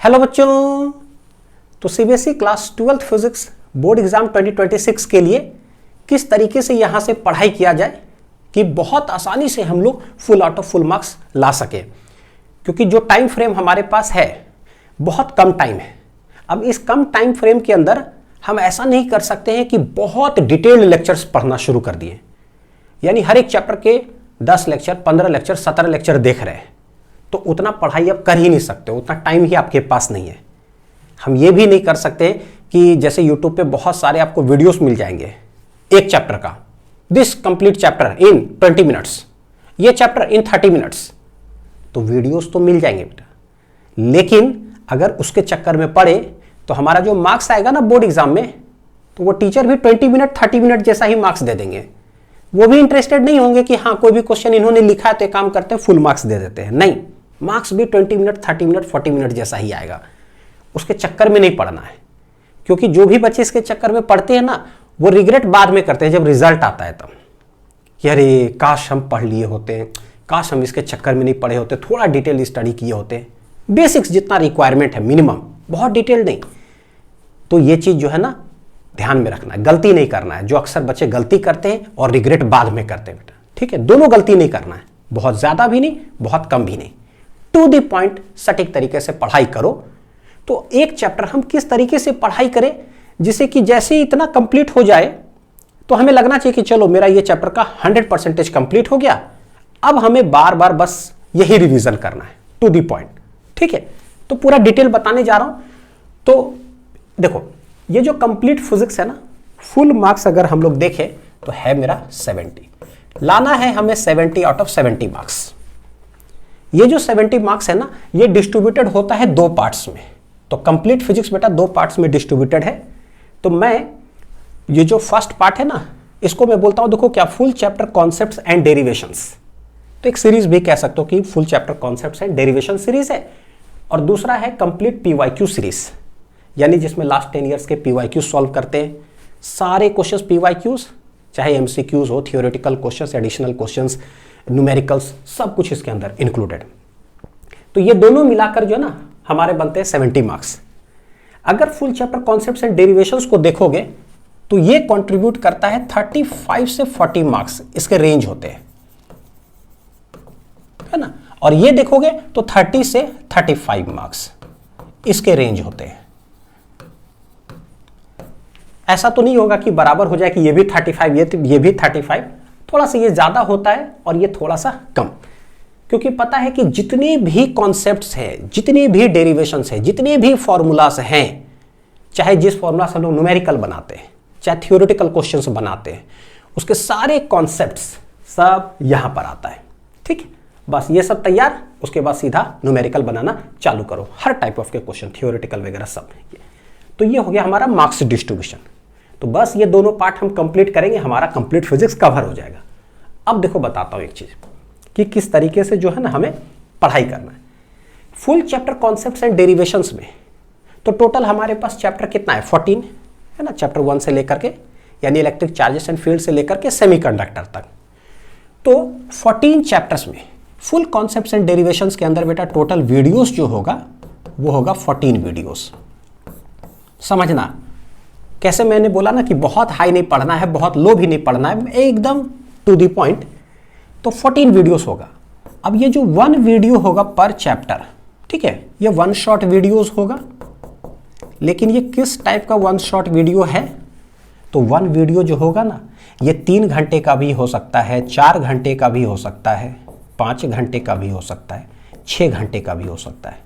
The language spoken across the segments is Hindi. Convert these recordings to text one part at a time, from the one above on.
हेलो बच्चों, तो CBSE class 12th physics board exam 2026 के लिए किस तरीके से यहाँ से पढ़ाई किया जाए कि बहुत आसानी से हम लोग full out of full marks ला सके, क्योंकि जो टाइम फ्रेम हमारे पास है बहुत कम टाइम है। अब इस कम टाइम फ्रेम के अंदर हम ऐसा नहीं कर सकते हैं कि बहुत डिटेल्ड लेक्चर्स पढ़ना शुरू कर दिए, यानी हर एक चैप्टर के 10 लेक्चर, 15 लेक्चर, 17 लेक्चर देख रहे हैं, तो उतना पढ़ाई आप कर ही नहीं सकते, उतना टाइम ही आपके पास नहीं है। हम ये भी नहीं कर सकते कि जैसे YouTube पे बहुत सारे आपको वीडियोस मिल जाएंगे एक चैप्टर का, this complete chapter in 20 minutes, ये चैप्टर इन 30 मिनट्स, तो वीडियोस तो मिल जाएंगे बेटा, लेकिन अगर उसके चक्कर में पड़े तो हमारा जो मार्क्स आएगा ना बोर्ड एग्जाम में, तो वो टीचर भी 20 मिनट 30 मिनट जैसा ही मार्क्स दे देंगे। वो भी इंटरेस्टेड नहीं होंगे कि हाँ कोई भी क्वेश्चन इन्होंने लिखा है तो एक काम करते हैं फुल मार्क्स दे देते हैं, नहीं, मार्क्स भी 20 मिनट 30 मिनट 40 मिनट जैसा ही आएगा। उसके चक्कर में नहीं पढ़ना है, क्योंकि जो भी बच्चे इसके चक्कर में पढ़ते हैं ना, वो रिग्रेट बाद में करते हैं जब रिजल्ट आता है तब, कि अरे काश हम पढ़ लिए होते, काश हम इसके चक्कर में नहीं पढ़े होते, थोड़ा डिटेल स्टडी किए होते, बेसिक्स जितना रिक्वायरमेंट है मिनिमम, बहुत डिटेल नहीं। तो ये चीज जो है ना ध्यान में रखना है, गलती नहीं करना है, जो अक्सर बच्चे गलती करते हैं और रिग्रेट बाद में करते हैं बेटा, ठीक है। दोनों गलती नहीं करना है, बहुत ज्यादा भी नहीं बहुत कम भी नहीं, टू द पॉइंट सटीक तरीके से पढ़ाई करो। तो एक चैप्टर हम किस तरीके से पढ़ाई करें जिससे कि जैसे ही इतना कंप्लीट हो जाए तो हमें लगना चाहिए कि चलो मेरा ये चैप्टर का 100% कंप्लीट हो गया, अब हमें बार बार बस यही रिवीजन करना है, टू द पॉइंट, ठीक है। तो पूरा डिटेल बताने जा रहा हूं। तो देखो, ये जो कंप्लीट फिजिक्स है ना, फुल मार्क्स अगर हम लोग देखें तो है मेरा 70, लाना है हमें 70 आउट ऑफ 70 मार्क्स। ये जो 70 मार्क्स है ना, ये डिस्ट्रीब्यूटेड होता है दो पार्ट्स में। तो कंप्लीट फिजिक्स बेटा दो पार्ट्स में डिस्ट्रीब्यूटेड है। तो मैं ये जो फर्स्ट पार्ट है ना, इसको मैं बोलता हूं, देखो क्या, full chapter concepts and derivations. तो एक सीरीज भी कह सकते हो कि full chapter concepts and derivation series है। और दूसरा है कंप्लीट पीवाईक्यू सीरीज, यानी जिसमें लास्ट 10 ईयर्स के पीवाईक्यू सॉल्व करते हैं, सारे क्वेश्चंस पीवाईक्यूज, चाहे एमसीक्यूज हो, theoretical questions, additional questions, numericals, सब कुछ इसके अंदर इंक्लूडेड। तो ये दोनों मिलाकर जो है ना हमारे बनते हैं 70 मार्क्स। अगर full chapter concepts and derivations को देखोगे तो ये कंट्रीब्यूट करता है 35 से 40 मार्क्स, इसके रेंज होते हैं, है ना। और ये देखोगे तो 30 से 35 मार्क्स इसके रेंज होते हैं। ऐसा तो नहीं होगा कि बराबर हो जाए कि ये भी 35 ये भी 35, थोड़ा सा ये ज्यादा होता है और ये थोड़ा सा कम, क्योंकि पता है कि जितने भी कॉन्सेप्ट्स हैं, जितने भी डेरिवेशंस हैं, जितने भी फॉर्मूलास हैं, चाहे जिस फॉर्मूला से हम लोग न्यूमेरिकल बनाते हैं, चाहे थियोरेटिकल क्वेश्चंस बनाते हैं, उसके सारे कॉन्सेप्ट्स सब यहां पर आता है, ठीक है। बस ये सब तैयार, उसके बाद सीधा न्यूमेरिकल बनाना चालू करो, हर टाइप ऑफ के क्वेश्चन, थियोरेटिकल वगैरह सब। तो ये हो गया हमारा मार्क्स डिस्ट्रीब्यूशन। तो बस ये दोनों पार्ट हम कंप्लीट करेंगे, हमारा कंप्लीट फिजिक्स कवर हो जाएगा। अब देखो बताता हूं एक चीज कि किस तरीके से जो है ना हमें पढ़ाई करना है full chapter concepts and derivations में। तो टोटल हमारे पास चैप्टर कितना है, 14 है ना, चैप्टर 1 से लेकर के, यानी इलेक्ट्रिक चार्जेस एंड फील्ड से लेकर के सेमीकंडक्टर तक। तो 14 चैप्टर्स में फुल कॉन्सेप्ट्स एंड डेरिवेशंस के अंदर बेटा टोटल वीडियोस जो होगा वो होगा 14 वीडियोस। समझना कैसे, मैंने बोला ना कि बहुत हाई नहीं पढ़ना है, बहुत लो भी नहीं पढ़ना है, एकदम टू द पॉइंट। तो 14 वीडियोस होगा। अब ये जो 1 वीडियो होगा पर चैप्टर, ठीक है, ये 1 शॉट वीडियोस होगा। लेकिन ये किस टाइप का 1 शॉट वीडियो है, तो 1 वीडियो जो होगा ना, ये 3 घंटे का भी हो सकता है, 4 घंटे का भी हो सकता है, 5 घंटे का भी हो सकता है, 6 घंटे का भी हो सकता है,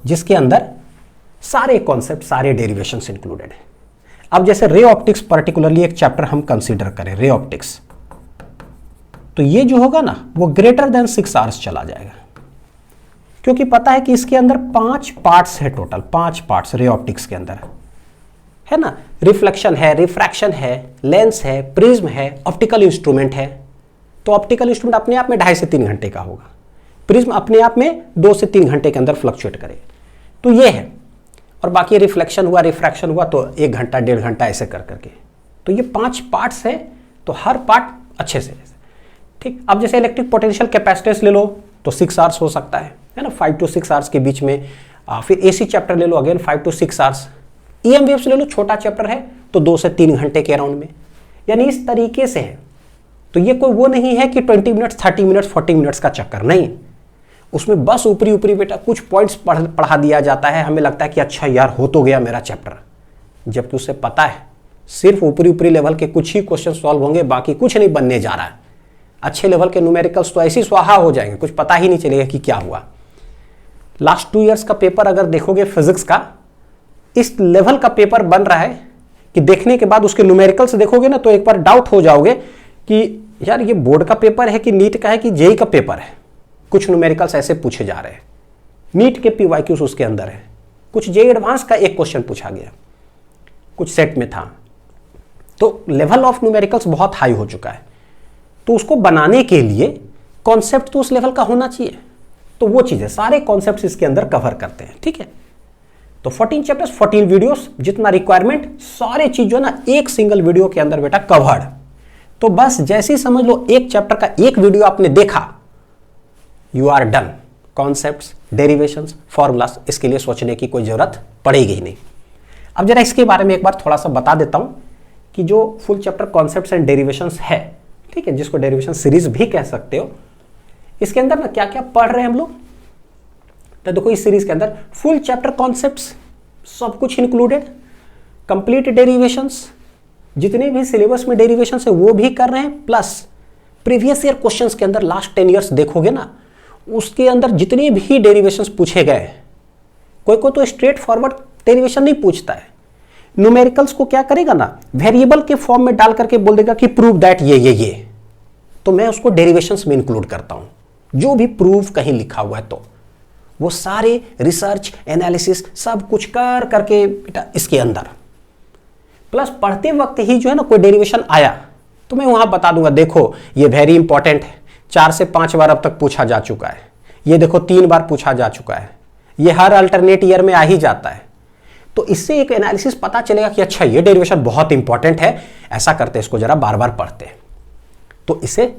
जिसके अंदर सारे कॉन्सेप्ट, सारे डेरिवेशंस इंक्लूडेड है। अब जैसे रे ऑप्टिक्स पर्टिकुलरली एक चैप्टर हम कंसीडर करें, रे ऑप्टिक्स, तो ये जो होगा ना वो ग्रेटर देन 6 आवर्स चला जाएगा, क्योंकि पता है कि इसके अंदर 5 पार्ट्स है, टोटल 5 पार्ट्स रे ऑप्टिक्स के अंदर है ना। रिफ्लेक्शन है, रिफ्रैक्शन है, लेंस है, प्रिज्म है, ऑप्टिकल इंस्ट्रूमेंट है। तो ऑप्टिकल इंस्ट्रूमेंट अपने आप में 2.5 से 3 घंटे का होगा, प्रिज्म अपने आप में 2 से 3 घंटे के अंदर फ्लक्चुएट करेगा। तो ये है, और बाकी रिफ्लेक्शन हुआ, रिफ्रैक्शन हुआ तो 1 घंटा 1.5 घंटा ऐसे कर करके। तो ये 5 पार्ट्स है, तो हर पार्ट अच्छे से, ठीक। अब जैसे इलेक्ट्रिक पोटेंशियल कैपेसिटेंस ले लो तो 6 आवर्स हो सकता है ना, 5 to 6 आवर्स के बीच में फिर AC चैप्टर ले लो, again 5 to 6 hours. EM waves ले लो, छोटा चैप्टर है तो 2 से 3 घंटे के अराउंड में, यानी इस तरीके से है। तो ये कोई वो नहीं है कि 20 मिनट्स 30 मिनट्स 40 मिनट्स का चक्कर, नहीं। उसमें बस ऊपरी ऊपरी बेटा कुछ पॉइंट्स पढ़ा दिया जाता है, हमें लगता है कि अच्छा यार हो तो गया मेरा चैप्टर, जबकि उसे पता है सिर्फ ऊपरी ऊपरी लेवल के कुछ ही क्वेश्चन सॉल्व होंगे, बाकी कुछ नहीं बनने जा रहा है। अच्छे लेवल के न्यूमेरिकल्स तो ऐसे ही स्वाहा हो जाएंगे, कुछ पता ही नहीं चलेगा कि क्या हुआ। लास्ट 2 इयर्स का पेपर अगर देखोगे फिजिक्स का, इस लेवल का पेपर बन रहा है कि देखने के बाद उसके न्यूमेरिकल्स देखोगे ना तो एक बार डाउट हो जाओगे कि यार ये बोर्ड का पेपर है कि नीट का है कि जेई का पेपर है। कुछ न्यूमेरिकल्स ऐसे पूछे जा रहे हैं, नीट के PYQs उसके अंदर है, कुछ जेई एडवांस का एक क्वेश्चन पूछा गया, कुछ सेट में था। तो लेवल ऑफ न्यूमेरिकल्स बहुत हाई हो चुका है, तो उसको बनाने के लिए कॉन्सेप्ट तो उस लेवल का होना चाहिए। तो वो चीजें सारे कॉन्सेप्ट्स इसके अंदर कवर करते हैं, ठीक है। तो 14 चैप्टर्स 14 वीडियोस, जितना रिक्वायरमेंट सारे चीज जो है ना एक सिंगल वीडियो के अंदर बेटा कवर्ड। तो बस जैसे ही समझ लो एक चैप्टर का एक वीडियो आपने देखा, you are done. Concepts, derivations, formulas, इसके लिए सोचने की कोई जरूरत पड़ेगी ही नहीं। अब जरा इसके बारे में एक बार थोड़ा सा बता देता हूं कि जो full chapter concepts and derivations है, ठीक है, जिसको डेरिवेशन सीरीज भी कह सकते हो, इसके अंदर ना क्या क्या पढ़ रहे हैं हम लोग। तो देखो इस सीरीज के अंदर फुल चैप्टर कॉन्सेप्ट्स सब कुछ इंक्लूडेड, कंप्लीट डेरिवेशंस, जितने भी सिलेबस में डेरिवेशंस है वो भी कर रहे हैं, प्लस प्रीवियस ईयर क्वेश्चंस के अंदर लास्ट 10 ईयर्स देखोगे ना, उसके अंदर जितने भी डेरिवेशंस पूछे गए, कोई को तो स्ट्रेट फॉरवर्ड डेरिवेशन नहीं पूछता है, न्यूमेरिकल्स को क्या करेगा ना वेरिएबल के फॉर्म में डाल करके बोल देगा कि प्रूव दैट ये, तो मैं उसको डेरिवेशंस में इंक्लूड करता हूं। जो भी प्रूव कहीं लिखा हुआ है तो वो सारे रिसर्च एनालिसिस सब कुछ कर करके बेटा इसके अंदर, प्लस पढ़ते वक्त ही जो है ना कोई डेरिवेशन आया तो मैं वहां बता दूंगा, देखो ये वेरी इंपॉर्टेंट है, 4 से 5 बार अब तक पूछा जा चुका है, ये देखो 3 बार पूछा जा चुका है, ये हर अल्टरनेट ईयर में आ ही जाता है। तो इससे एक एनालिसिस पता चलेगा कि अच्छा ये डेरिवेशन बहुत इंपॉर्टेंट है, ऐसा करते इसको जरा बार बार पढ़ते हैं, तो इसे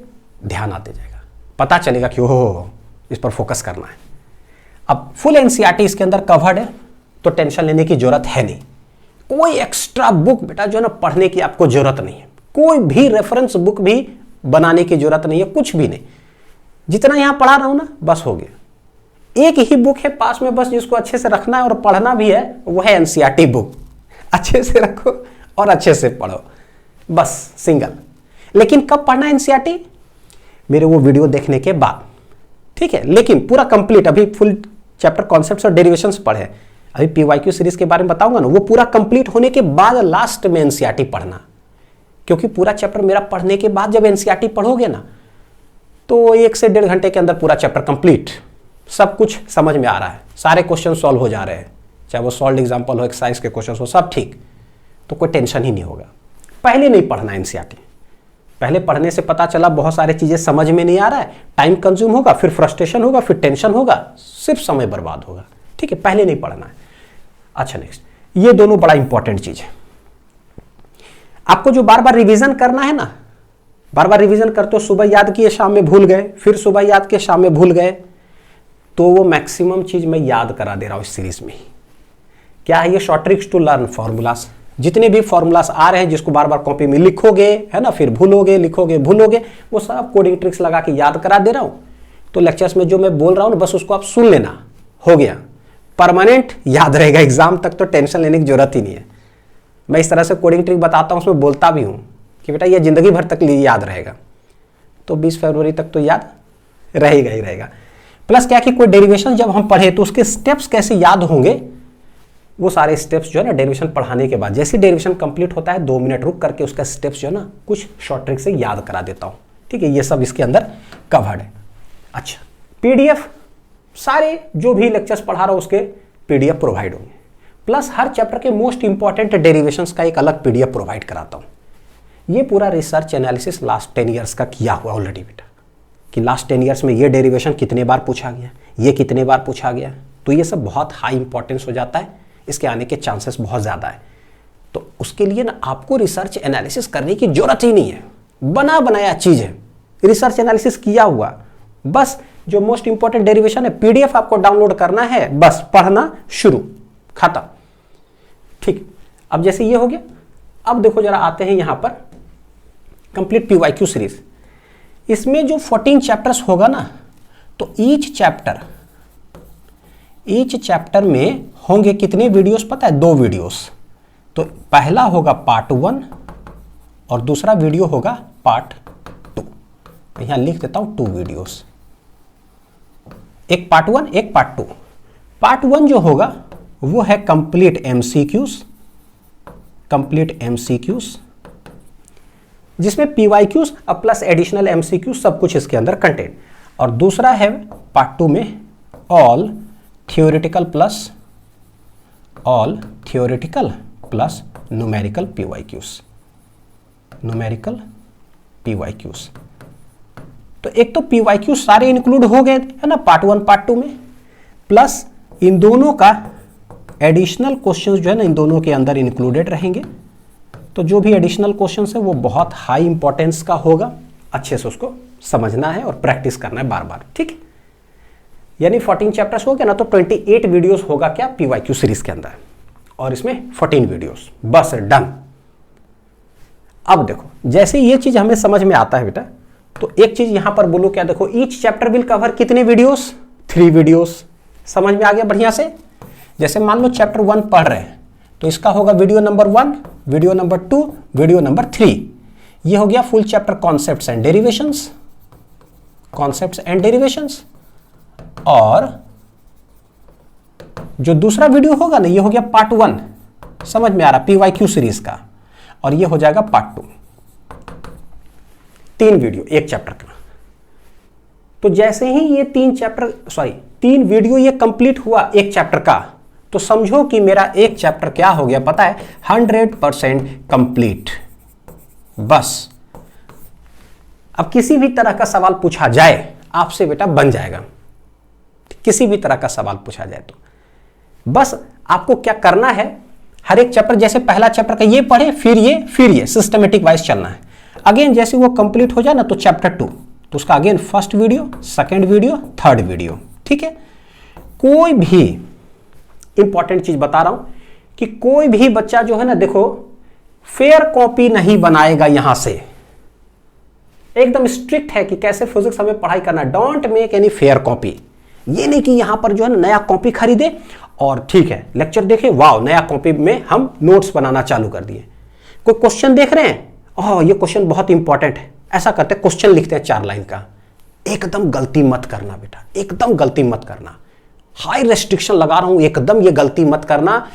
ध्यान आते जाएगा, पता चलेगा कि हो इस पर फोकस करना है। अब फुल एनसीईआरटी इसके अंदर कवर्ड है, तो टेंशन लेने की जरूरत है नहीं। कोई एक्स्ट्रा बुक बेटा जो है ना पढ़ने की आपको जरूरत नहीं है, कोई भी रेफरेंस बुक भी बनाने की जरूरत नहीं है, कुछ भी नहीं। जितना यहां पढ़ा रहा हूं ना बस हो गया। एक ही बुक है पास में बस जिसको अच्छे से रखना है और पढ़ना भी है, वो है एनसीईआरटी बुक। अच्छे से रखो और अच्छे से पढ़ो, बस सिंगल। लेकिन कब पढ़ना है एनसीईआरटी? मेरे वो वीडियो देखने के बाद, ठीक है। लेकिन पूरा कंप्लीट, अभी फुल चैप्टर कॉन्सेप्ट्स और डेरिवेशंस पढ़े, अभी PYQ सीरीज के बारे में बताऊंगा ना, वो पूरा कंप्लीट होने के बाद लास्ट में एनसीईआरटी पढ़ना, क्योंकि पूरा चैप्टर मेरा पढ़ने के बाद जब एनसीईआरटी पढ़ोगे ना तो 1 से 1.5 घंटे के अंदर पूरा चैप्टर कंप्लीट, सब कुछ समझ में आ रहा है, सारे क्वेश्चन सॉल्व हो जा रहे हैं, चाहे वो सॉल्व एग्जाम्पल हो, एक्सरसाइज के क्वेश्चन हो, सब ठीक, तो कोई टेंशन ही नहीं होगा। पहले नहीं पढ़ना एनसीईआरटी, पहले पढ़ने से पता चला बहुत सारी चीजें समझ में नहीं आ रहा है, टाइम कंज्यूम होगा, फिर फ्रस्ट्रेशन होगा, फिर टेंशन होगा, सिर्फ समय बर्बाद होगा, ठीक है, पहले नहीं पढ़ना है। अच्छा नेक्स्ट, ये दोनों बड़ा इंपॉर्टेंट चीज है। आपको जो बार बार रिवीजन करना है ना, बार बार रिवीजन करते हो, सुबह याद किए शाम में भूल गए, फिर सुबह याद किए शाम में भूल गए, तो वो मैक्सिमम चीज मैं याद करा दे रहा हूं इस सीरीज में। क्या है ये? Short tricks to learn formulas. जितने भी फॉर्मूलास आ रहे हैं जिसको बार बार कॉपी में लिखोगे, है ना, फिर भूलोगे, लिखोगे भूलोगे, वो सब कोडिंग ट्रिक्स लगा के याद करा दे रहा हूं। तो लेक्चर्स में जो मैं बोल रहा हूं बस उसको आप सुन लेना, हो गया, परमानेंट याद रहेगा, एग्जाम तक तो टेंशन लेने की जरूरत ही नहीं है। मैं इस तरह से कोडिंग ट्रिक बताता हूं, उसमें बोलता भी हूं कि बेटा ये जिंदगी भर तक लिए याद रहेगा, तो 20 फरवरी तक तो याद रहेगा ही रहेगा। प्लस क्या कि कोई डेरिवेशन जब हम पढ़े तो उसके स्टेप्स कैसे याद होंगे, वो सारे स्टेप्स जो है ना डेरिवेशन पढ़ाने के बाद, जैसे डेरिवेशन कंप्लीट होता है 2 मिनट रुक करके उसका स्टेप्स जो है ना कुछ शॉर्ट ट्रिक से याद करा देता हूं, ठीक है। ये सब इसके अंदर कवर्ड है। अच्छा, पीडीएफ, सारे जो भी लेक्चर्स पढ़ा रहा हूं उसके पीडीएफ प्रोवाइड होंगे, प्लस हर चैप्टर के मोस्ट इंपॉर्टेंट डेरिवेशंस का एक अलग पीडीएफ प्रोवाइड कराता हूं। ये पूरा रिसर्च एनालिसिस लास्ट 10 ईयर्स का किया हुआ ऑलरेडी बेटा, कि लास्ट 10 ईयर्स में ये डेरिवेशन कितने बार पूछा गया, ये कितने बार पूछा गया, तो ये सब बहुत हाई इंपॉर्टेंस हो जाता है, इसके आने के चांसेस बहुत ज़्यादा है। तो उसके लिए ना आपको रिसर्च एनालिसिस करने की जरूरत ही नहीं है, बना बनाया चीज़ है, रिसर्च एनालिसिस किया हुआ, बस जो मोस्ट इंपॉर्टेंट डेरिवेशन है, पीडीएफ आपको डाउनलोड करना है, बस पढ़ना शुरू, खत्म। ठीक, अब जैसे ये हो गया, अब देखो जरा आते हैं यहां पर कंप्लीट पीवाईक्यू सीरीज। इसमें जो 14 चैप्टर्स होगा ना, तो ईच चैप्टर में होंगे कितने वीडियोस पता है? 2 वीडियोस। तो पहला होगा पार्ट 1 और दूसरा वीडियो होगा पार्ट 2। यहां लिख देता हूं 2 वीडियोस, एक पार्ट 1 एक पार्ट 2। पार्ट 1 जो होगा वो है कंप्लीट एमसीक्यूज, जिसमें पीवाईक्यूज अब प्लस एडिशनल एमसीक्यूज सब कुछ इसके अंदर कंटेंट। और दूसरा है पार्ट 2 में all theoretical plus numerical PYQs. तो एक तो पीवाईक्यूज सारे इंक्लूड हो गए है ना पार्ट 1 पार्ट 2 में, प्लस इन दोनों का एडिशनल क्वेश्चंस जो है ना इन दोनों के अंदर इंक्लूडेड रहेंगे। तो जो भी एडिशनल क्वेश्चंस है वो बहुत हाई इंपॉर्टेंस का होगा, अच्छे से उसको समझना है और प्रैक्टिस करना है बार बार। ठीक, यानी 14 चैप्टर्स हो गया ना, तो 28 वीडियोस होगा क्या पीवाईक्यू सीरीज के अंदर, और इसमें 14 वीडियोस, बस डन। अब देखो जैसे ये चीज हमें समझ में आता है बेटा, तो एक चीज यहां पर बोलो क्या, देखो ईच चैप्टर विल कवर कितने वीडियोस? 3 वीडियोस। समझ में आ गया बढ़िया से? जैसे मान लो चैप्टर 1 पढ़ रहे हैं, तो इसका होगा video number 1, video number 2, video number 3। ये हो गया full chapter concepts and derivations. और जो दूसरा वीडियो होगा ना, ये हो गया पार्ट 1, समझ में आ रहा, पीवाईक्यू सीरीज का, और ये हो जाएगा पार्ट 2। 3 वीडियो एक चैप्टर का। तो जैसे ही ये 3 वीडियो ये कंप्लीट हुआ एक चैप्टर का, तो समझो कि मेरा एक चैप्टर क्या हो गया पता है? 100% कंप्लीट। बस अब किसी भी तरह का सवाल पूछा जाए आपसे बेटा बन जाएगा, किसी भी तरह का सवाल पूछा जाए तो बस आपको क्या करना है, हर एक चैप्टर, जैसे पहला चैप्टर का ये पढ़े, फिर ये सिस्टमेटिक वाइज चलना है। अगेन जैसे वो कंप्लीट हो जाए ना, तो चैप्टर 2, तो उसका again first video, second video, third video. ठीक है, कोई भी इंपॉर्टेंट चीज बता रहा हूं कि कोई भी बच्चा जो है ना, देखो फेयर कॉपी नहीं बनाएगा। यहां से एकदम स्ट्रिक्ट है कि कैसे फिजिक्स हमें पढ़ाई करना, don't make any fair copy. ये नहीं कि यहां पर जो है नया कॉपी खरीदे और ठीक है लेक्चर देखे, वाह नया कॉपी में हम नोट्स बनाना चालू कर दिए। कोई क्वेश्चन देख रहे हैं, ओह ये क्वेश्चन बहुत इंपॉर्टेंट है, ऐसा करते क्वेश्चन लिखते हैं 4 लाइन का। एकदम गलती मत करना बेटा, एकदम गलती मत करना। हाई रेस्ट्रिक्शन लगा रहा हूं, एकदम ये गलती मत करना।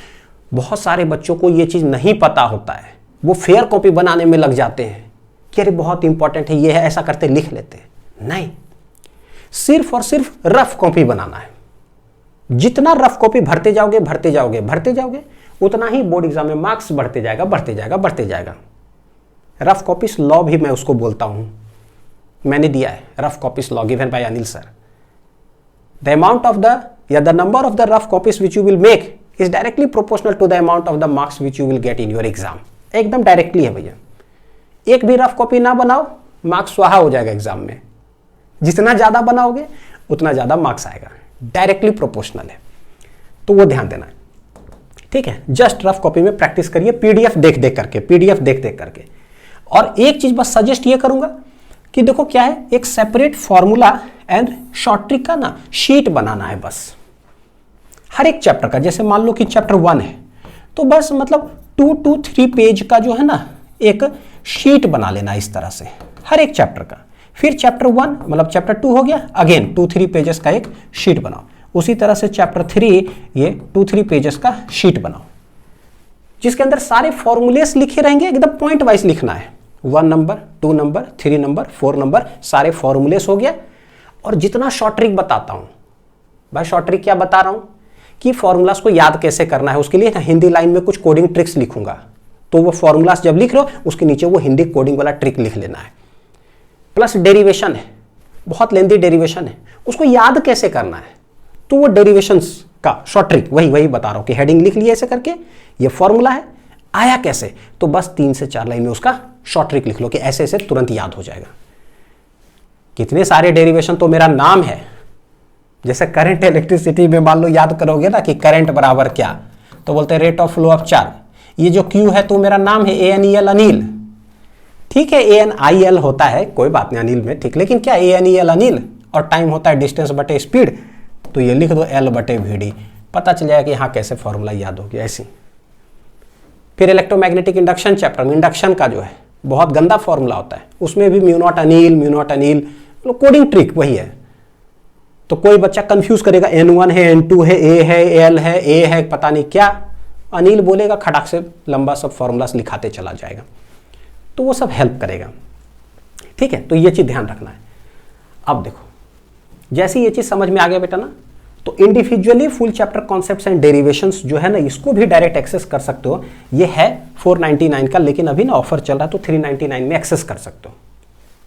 बहुत सारे बच्चों को ये चीज नहीं पता होता है, वो फेयर कॉपी बनाने में लग जाते हैं कि अरे बहुत इंपॉर्टेंट है ये है, ऐसा करते लिख लेते हैं। नहीं, सिर्फ और सिर्फ रफ कॉपी बनाना है। जितना रफ कॉपी भरते जाओगे उतना ही बोर्ड एग्जाम में मार्क्स बढ़ते जाएगा। रफ कॉपीज लॉ भी मैं उसको बोलता हूं, मैंने दिया है rough copies law given by Anil sir. The amount of the number of the rough copies which you will make is directly proportional to the amount of the marks which you will get in your exam. एकदम डायरेक्टली है भैया, एक भी रफ कॉपी ना बनाओ, मार्क्स स्वाहा हो जाएगा एग्जाम में। जितना ज्यादा बनाओगे उतना ज्यादा मार्क्स आएगा, डायरेक्टली प्रोपोर्शनल है, तो वो ध्यान देना है। ठीक है, जस्ट रफ कॉपी में प्रैक्टिस करिए, पीडीएफ देख देख करके। और एक चीज बस सजेस्ट ये करूंगा कि देखो क्या है, एक separate formula and short trick का ना शीट बनाना है बस हर एक चैप्टर का। जैसे मान लो कि चैप्टर 1 है, तो बस मतलब 2 to 3 पेज का जो है ना एक शीट बना लेना इस तरह से हर एक चैप्टर का। फिर चैप्टर 1 मतलब चैप्टर 2 हो गया, अगेन 2-3 पेजेस का एक शीट बनाओ। उसी तरह से चैप्टर 3 ये 2-3 पेजेस का शीट बनाओ, जिसके अंदर सारे फॉर्मूलेस लिखे रहेंगे, एकदम पॉइंट वाइज लिखना है। 1 नंबर, 2 नंबर, 3 नंबर, 4 नंबर, सारे फॉर्मूलेस हो गया। और जितना शॉर्ट ट्रिक बताता हूं भाई, शॉर्ट ट्रिक क्या बता रहा हूं कि फॉर्मूलास को याद कैसे करना है, उसके लिए ना हिंदी लाइन में कुछ कोडिंग ट्रिक्स लिखूंगा। तो वो फॉर्मूलास जब लिख रहे हो उसके नीचे वो हिंदी कोडिंग वाला ट्रिक लिख लेना है। प्लस डेरिवेशन है, बहुत लेंदी डेरिवेशन है, उसको याद कैसे करना है, तो वो डेरिवेशंस का शॉर्ट ट्रिक वही बता रहा हूं कि हेडिंग लिख लिया ऐसे करके, ये फॉर्मूला है, आया कैसे, तो बस 3 से 4 लाइन में उसका शॉर्ट ट्रिक लिख लो कि ऐसे ऐसे तुरंत याद हो जाएगा। कितने सारे डेरिवेशन तो मेरा नाम है, जैसे करंट इलेक्ट्रिसिटी में मान लो याद करोगे ना कि करंट बराबर क्या, तो बोलते हैं rate of flow of charge. ये जो क्यू है तो मेरा नाम है ANEL अनिल, ठीक है, ANIL होता है, कोई बात नहीं अनिल में, ठीक, लेकिन क्या ANEL अनिल, और टाइम होता है डिस्टेंस बटे स्पीड, तो ये लिख दो L बटे VD, पता चल जाएगा कि यहाँ कैसे फॉर्मूला याद हो गया ऐसी। फिर इलेक्ट्रोमैग्नेटिक इंडक्शन चैप्टर में इंडक्शन का जो है बहुत गंदा फॉर्मूला होता है, उसमें भी mu naught Anil, coding trick वही है। तो कोई बच्चा कंफ्यूज करेगा N1 है, N2 है, A है, L है, A है, पता नहीं क्या, अनिल बोलेगा, खटाक से लंबा सब फॉर्मूलास लिखाते चला जाएगा, तो वो सब हेल्प करेगा, ठीक है। तो ये चीज ध्यान रखना है। अब देखो जैसे ये चीज समझ में आ गया बेटा ना, तो individually full chapter concepts and derivations जो है ना, इसको भी डायरेक्ट एक्सेस कर सकते हो। ये है 499 का, लेकिन अभी ना ऑफर चल रहा है तो 399 में एक्सेस कर सकते हो।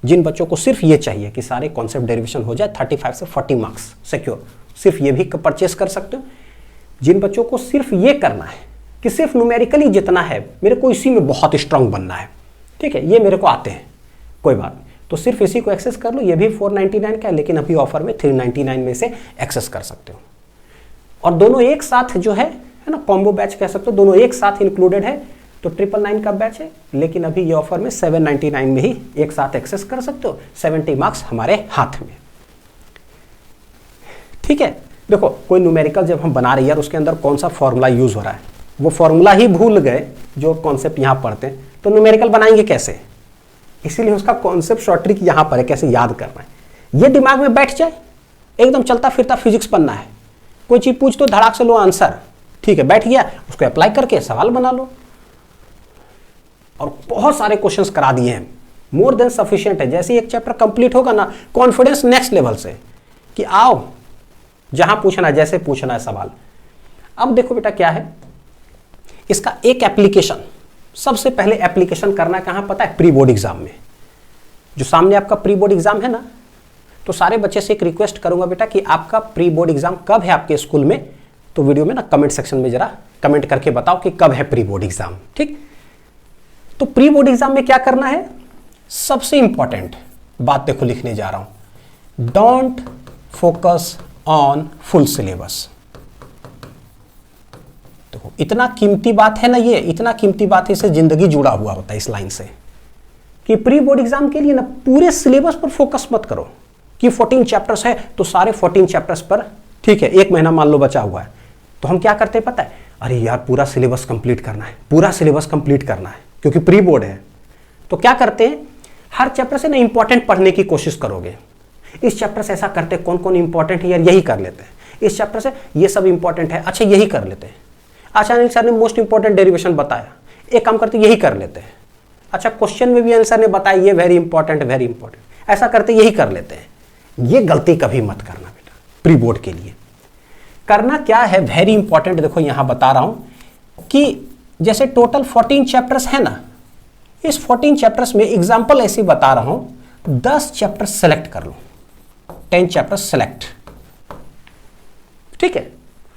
जिन बच्चों को सिर्फ ये चाहिए कि सारे कॉन्सेप्ट डेरिवेशन हो जाए 35 से 40 मार्क्स सिक्योर, सिर्फ ये भी परचेस कर सकते हो। जिन बच्चों को सिर्फ ये करना है कि सिर्फ न्यूमेरिकली जितना है मेरे को इसी में बहुत स्ट्रांग बनना है, ठीक है, ये मेरे को आते हैं, कोई बात नहीं, तो सिर्फ इसी को एक्सेस कर लो। ये भी 499 का है, लेकिन अभी ऑफर में 399 में से एक्सेस कर सकते हो। और दोनों एक साथ जो है ना, कॉम्बो बैच कह सकते हो, दोनों एक साथ इंक्लूडेड है, तो 999 का बैच है, लेकिन अभी ये ऑफर में 799 में ही एक साथ एक्सेस कर सकते हो। 70 मार्क्स हमारे हाथ में, ठीक है। देखो कोई न्यूमेरिकल जब हम बना रहे हैं यार, उसके अंदर कौन सा फॉर्मूला यूज हो रहा है, वो फॉर्मूला ही भूल गए जो कॉन्सेप्ट यहाँ पढ़ते हैं, तो न्यूमेरिकल बनाएंगे कैसे? इसीलिए उसका कॉन्सेप्ट शॉर्ट ट्रिक यहाँ पर है, कैसे याद करना है। ये दिमाग में बैठ जाए, एकदम चलता फिरता फिजिक्स बनना है, कोई चीज पूछ तो धड़ाक से लो आंसर, ठीक है, बैठ गया, उसको अप्लाई करके सवाल बना लो। और बहुत सारे क्वेश्चंस करा दिए हैं, मोर देन सफिशिएंट है। जैसे एक चैप्टर कंप्लीट होगा ना, कॉन्फिडेंस नेक्स्ट लेवल से कि आओ जहां पूछना है, जैसे पूछना है सवाल। अब देखो बेटा क्या है इसका एक एप्लीकेशन, सबसे पहले एप्लीकेशन करना है कहां पता है? प्री बोर्ड एग्जाम में। जो सामने आपका प्री बोर्ड एग्जाम है ना, तो सारे बच्चे से एक रिक्वेस्ट करूंगा बेटा कि आपका प्री बोर्ड एग्जाम कब है आपके स्कूल में, तो वीडियो में ना कमेंट सेक्शन में जरा कमेंट करके बताओ कि कब है प्री बोर्ड एग्जाम, ठीक। तो प्री बोर्ड एग्जाम में क्या करना है, सबसे इंपॉर्टेंट बात देखो लिखने जा रहा हूं, don't focus on full syllabus. देखो इतना कीमती बात है ना, ये इतना कीमती बात है, इससे जिंदगी जुड़ा हुआ होता है इस लाइन से, कि प्री बोर्ड एग्जाम के लिए ना पूरे सिलेबस पर फोकस मत करो कि 14 चैप्टर्स है तो सारे 14 चैप्टर्स पर, ठीक है, एक महीना मान लो बचा हुआ है, तो हम क्या करते हैं पता है, अरे यार पूरा सिलेबस कंप्लीट करना है, पूरा सिलेबस कंप्लीट करना है, क्योंकि प्री बोर्ड है। तो क्या करते हैं, हर चैप्टर से ना इंपॉर्टेंट पढ़ने की कोशिश करोगे। इस चैप्टर से ऐसा करते हैं, कौन कौन इंपॉर्टेंट है यार, यही कर लेते हैं। इस चैप्टर से ये सब इंपॉर्टेंट है, अच्छा यही कर लेते हैं। अच्छा अनिल सर ने मोस्ट इंपॉर्टेंट डेरिवेशन बताया, एक काम करते यही कर लेते हैं। अच्छा क्वेश्चन में भी आंसर ने बताया ये वेरी इंपॉर्टेंट, वेरी इंपॉर्टेंट, ऐसा करते यही कर लेते हैं। ये गलती कभी मत करना बेटा। प्री बोर्ड के लिए करना क्या है, वेरी इंपॉर्टेंट, देखो यहां बता रहा हूं कि जैसे टोटल 14 चैप्टर्स है ना, इस 14 चैप्टर्स में एग्जांपल ऐसी बता रहा हूं, 10 चैप्टर सेलेक्ट कर लो, 10 चैप्टर सेलेक्ट, ठीक है,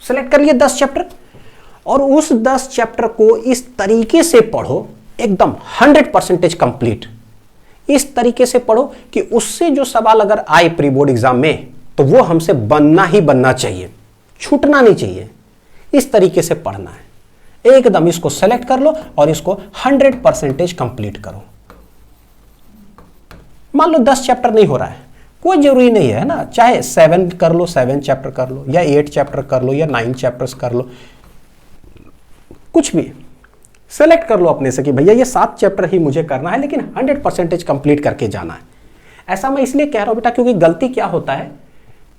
सेलेक्ट कर लिए 10 चैप्टर, और उस 10 चैप्टर को इस तरीके से पढ़ो, एकदम 100% कंप्लीट, इस तरीके से पढ़ो कि उससे जो सवाल अगर आए प्री बोर्ड एग्जाम में तो वो हमसे बनना ही बनना चाहिए, छूटना नहीं चाहिए। इस तरीके से पढ़ना है, एकदम इसको सेलेक्ट कर लो और इसको 100% कंप्लीट करो। मान लो 10 चैप्टर नहीं हो रहा है, कोई जरूरी नहीं है ना, चाहे 7 कर लो, 7 चैप्टर कर लो, या 8 चैप्टर कर लो, या 9 चैप्टर्स कर लो, कुछ भी सेलेक्ट कर लो अपने से कि भैया ये 7 चैप्टर ही मुझे करना है, लेकिन 100% कंप्लीट करके जाना है। ऐसा मैं इसलिए कह रहा हूं बेटा क्योंकि गलती क्या होता है,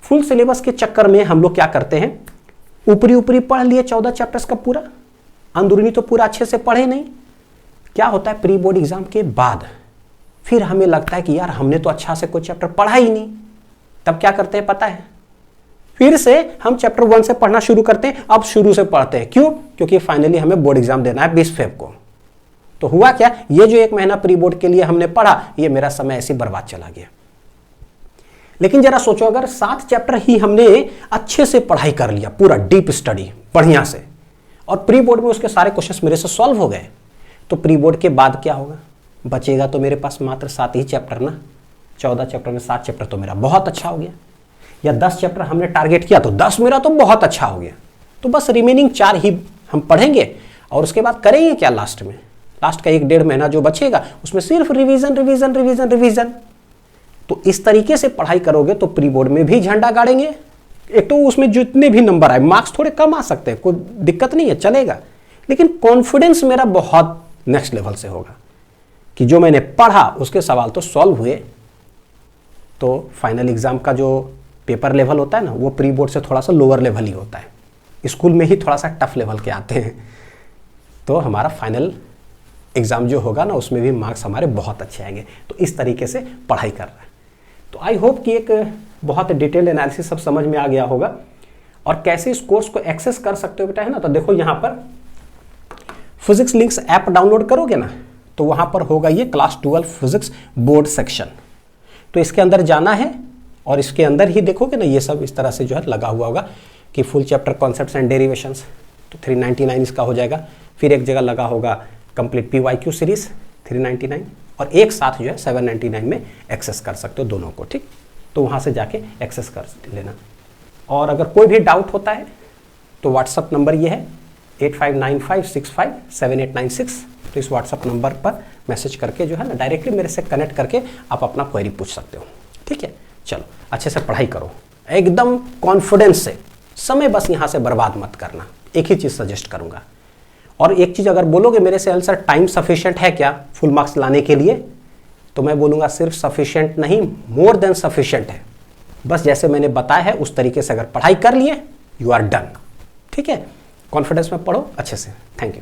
फुल सिलेबस के चक्कर में हम लोग क्या करते हैं, ऊपरी ऊपरी पढ़ लिए 14 चैप्टर्स का पूरा, अंदरूनी तो पूरा अच्छे से पढ़े नहीं। क्या होता है प्री बोर्ड एग्जाम के बाद फिर हमें लगता है कि यार हमने तो अच्छा से कोई चैप्टर पढ़ा ही नहीं, तब क्या करते हैं पता है, फिर से हम चैप्टर 1 से पढ़ना शुरू करते हैं। अब शुरू से पढ़ते हैं, क्यों? क्योंकि फाइनली हमें बोर्ड एग्जाम देना है 20 फेब को। तो हुआ क्या, ये जो 1 महीना प्री बोर्ड के लिए हमने पढ़ा, ये मेरा समय ऐसे बर्बाद चला गया। लेकिन जरा सोचो अगर 7 चैप्टर ही हमने अच्छे से पढ़ाई कर लिया, पूरा डीप स्टडी बढ़िया से, और प्री बोर्ड में उसके सारे क्वेश्चंस मेरे से सॉल्व हो गए, तो प्री बोर्ड के बाद क्या होगा, बचेगा तो मेरे पास मात्र 7 ही चैप्टर ना, 14 चैप्टर में 7 चैप्टर तो मेरा बहुत अच्छा हो गया। या 10 चैप्टर हमने टारगेट किया तो 10 मेरा तो बहुत अच्छा हो गया, तो बस रिमेनिंग 4 ही हम पढ़ेंगे और उसके बाद करेंगे क्या लास्ट में, लास्ट का 1-1.5 महीना जो बचेगा उसमें सिर्फ रिवीजन रिवीजन रिवीजन रिवीजन। तो इस तरीके से पढ़ाई करोगे तो प्री बोर्ड में भी झंडा गाड़ेंगे। एक तो उसमें जितने भी नंबर आए, मार्क्स थोड़े कम आ सकते हैं, कोई दिक्कत नहीं है, चलेगा, लेकिन कॉन्फिडेंस मेरा बहुत नेक्स्ट लेवल से होगा कि जो मैंने पढ़ा उसके सवाल तो सॉल्व हुए। तो फाइनल एग्जाम का जो पेपर लेवल होता है ना, वो प्री बोर्ड से थोड़ा सा लोअर लेवल ही होता है, स्कूल में ही थोड़ा सा टफ लेवल के आते हैं। तो हमारा फाइनल एग्जाम जो होगा ना, उसमें भी मार्क्स हमारे बहुत अच्छे आएंगे। तो इस तरीके से पढ़ाई कर रहा है। तो आई होप कि एक बहुत डिटेल एनालिसिस सब समझ में आ गया होगा। और कैसे इस कोर्स को एक्सेस कर सकते हो बेटा, है ना, तो देखो यहाँ पर फिजिक्स लिंक्स ऐप डाउनलोड करोगे ना, तो वहाँ पर होगा ये क्लास 12 फिजिक्स बोर्ड सेक्शन। तो इसके अंदर जाना है और इसके अंदर ही देखोगे ना, ये सब इस तरह से जो है लगा हुआ होगा कि full chapter concepts and derivations, तो 399 इसका हो जाएगा। फिर एक जगह लगा होगा कंप्लीट PYQ सीरीज 399, और एक साथ जो है 799 में एक्सेस कर सकते हो दोनों को, ठीक। तो वहाँ से जाके एक्सेस कर लेना। और अगर कोई भी डाउट होता है तो व्हाट्सअप नंबर ये है 8595657896। तो इस व्हाट्सअप नंबर पर मैसेज करके जो है ना, डायरेक्टली मेरे से कनेक्ट करके आप अपना क्वेरी पूछ सकते हो, ठीक है। चलो अच्छे से पढ़ाई करो, एकदम कॉन्फिडेंस से, समय बस यहाँ से बर्बाद मत करना। एक ही चीज़ सजेस्ट करूँगा। और एक चीज़ अगर बोलोगे मेरे से सर टाइम सफिशिएंट है क्या फुल मार्क्स लाने के लिए, तो मैं बोलूँगा सिर्फ सफिशिएंट नहीं, मोर देन सफिशिएंट है। बस जैसे मैंने बताया है उस तरीके से अगर पढ़ाई कर लिए, यू आर डन, ठीक है। कॉन्फिडेंस में पढ़ो अच्छे से। Thank you.